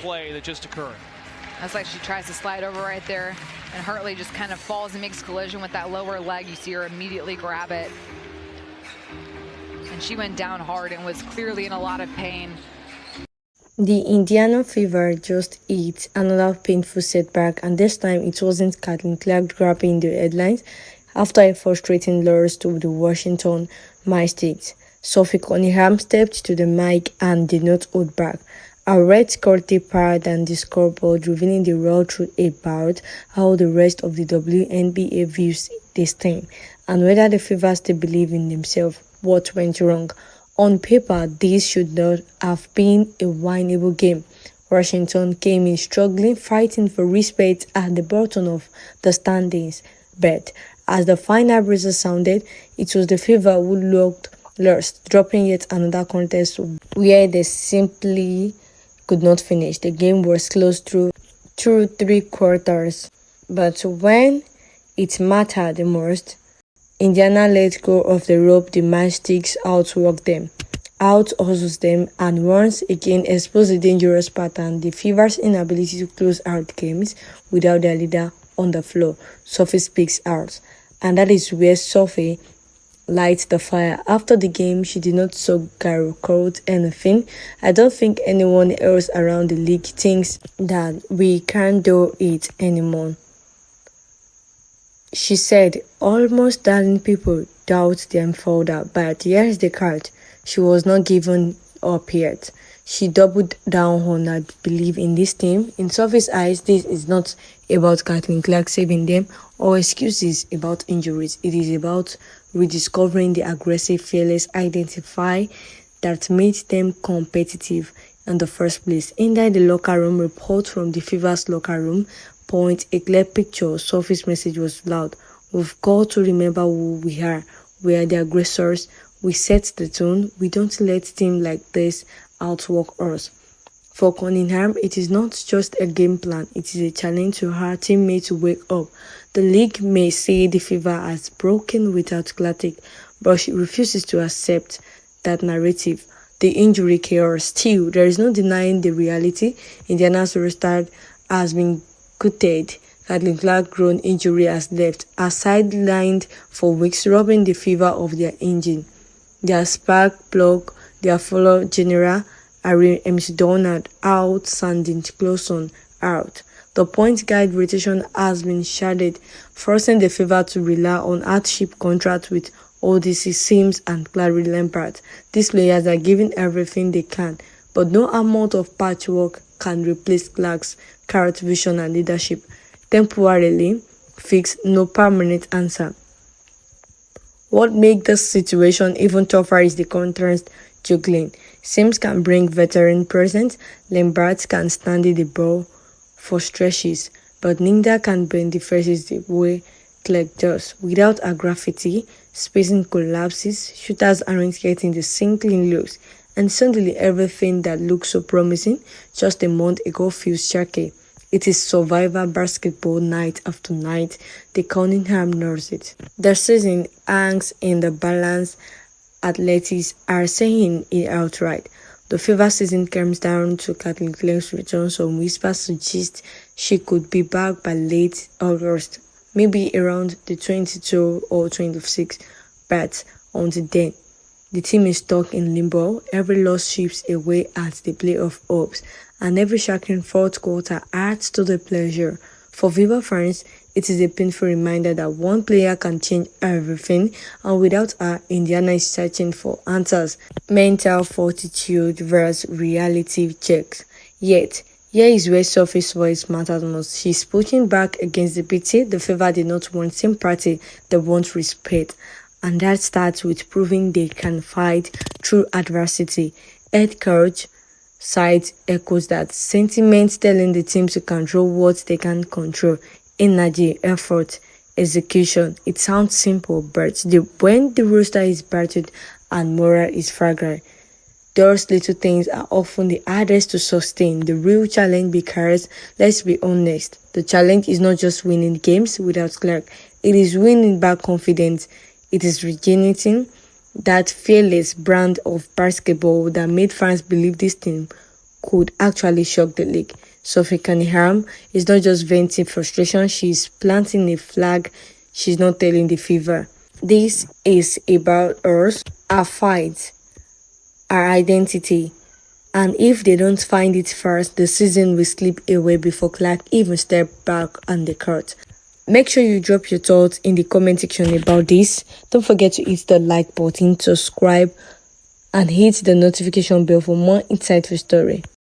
play that just occurred. That's like she tries to slide over right there, and Hartley just kind of falls and makes collision with that lower leg. You see her immediately grab it. And she went down hard and was clearly in a lot of pain. The Indiana Fever just hit another painful setback, and this time it wasn't Kathleen Clark grabbing the headlines after a frustrating loss to the Washington Mystics. Sophie Cunningham stepped to the mic and did not hold back. Her red skirt parried than the scoreboard, revealing the raw truth about how the rest of the WNBA views this team, and whether the Fever still believe in themselves. What went wrong? On paper, this should not have been a winnable game. Washington came in struggling, fighting for respect at the bottom of the standings. But as the final buzzer sounded, it was the Fever who looked lost, dropping yet another contest where they simply could not finish. The game was close through 3 quarters. But when it mattered the most, Indiana let go of the rope. The Mystics outworked them, out-hustled them, and once again exposed the dangerous pattern, the Fever's inability to close out games without their leader on the floor. Sophie speaks out, and that is where Sophie lights the fire. After the game, she did not sugarcoat anything. I don't think anyone else around the league thinks that we can't do it anymore. She said, almost darling people doubt them further, but here's the card. She was not given up yet. She doubled down on her belief in this team. In Sophie's eyes, this is not about Kathleen Clark saving them or excuses about injuries. It is about rediscovering the aggressive, fearless identity that made them competitive in the first place. Inside the locker room, report from the Fever's locker room point a clear picture. Sophie's message was loud. We've got to remember who we are. We are the aggressors. We set the tone. We don't let teams like this outwork us. For Cunningham, it is not just a game plan. It is a challenge to her teammates to wake up. The league may say the Fever has broken without Clark, but she refuses to accept that narrative. The injury chaos. Still, there is no denying the reality. Indiana's roster has been gutted. Kathleen Clark's groin injury has left her sidelined for weeks, robbing the Fever of their engine. Their spark plug, their follow general, MC Donald out, Sandy Closson out. The point guard rotation has been shattered, forcing the Fever to rely on hardship contracts with Odyssey Sims and Clary Lampard. These players are giving everything they can, but no amount of patchwork can replace Clark's character, vision, and leadership. Temporarily fix, no permanent answer. What makes this situation even tougher is the contrast juggling. Sims can bring veteran presence, Lampard can stand the ball for stretches, but neither can bend defenses the way Clark does. Without a graffiti, spacing collapses, shooters aren't getting the sinking looks, and suddenly everything that looked so promising just a month ago feels shaky. It is survivor basketball night after night. The Cunningham knows it. The season hangs in the balance. Athletes are saying it outright. The Fever season comes down to Kathleen Clark's return. Some whispers suggest she could be back by late August, maybe around the 22 or 26. But until then, the team is stuck in limbo. Every loss chips away at the playoff hopes, and every shocking fourth quarter adds to the pleasure. For Fever fans, it is a painful reminder that one player can change everything, and without her, Indiana is searching for answers. Mental fortitude versus reality checks. Yet, here is where Sophie's voice matters most. She's pushing back against the pity. The Fever did not want sympathy, they want respect. And that starts with proving they can fight through adversity. Head coach side echoes that sentiment, telling the team to control what they can control. Energy, effort, execution. It sounds simple, but when the roster is battered and morale is fragile, those little things are often the hardest to sustain. The real challenge, because let's be honest, the challenge is not just winning games without Clark. It is winning back confidence. It is regenerating that fearless brand of basketball that made fans believe this team could actually shock the league. Sophie Cunningham is not just venting frustration, she's planting a flag she's not telling the fever. This is about us, our fight, our identity. And if they don't find it first, the season will slip away before Clark even step back on the court. Make sure you drop your thoughts in the comment section about this. Don't forget to hit the like button, subscribe, and hit the notification bell for more insightful story.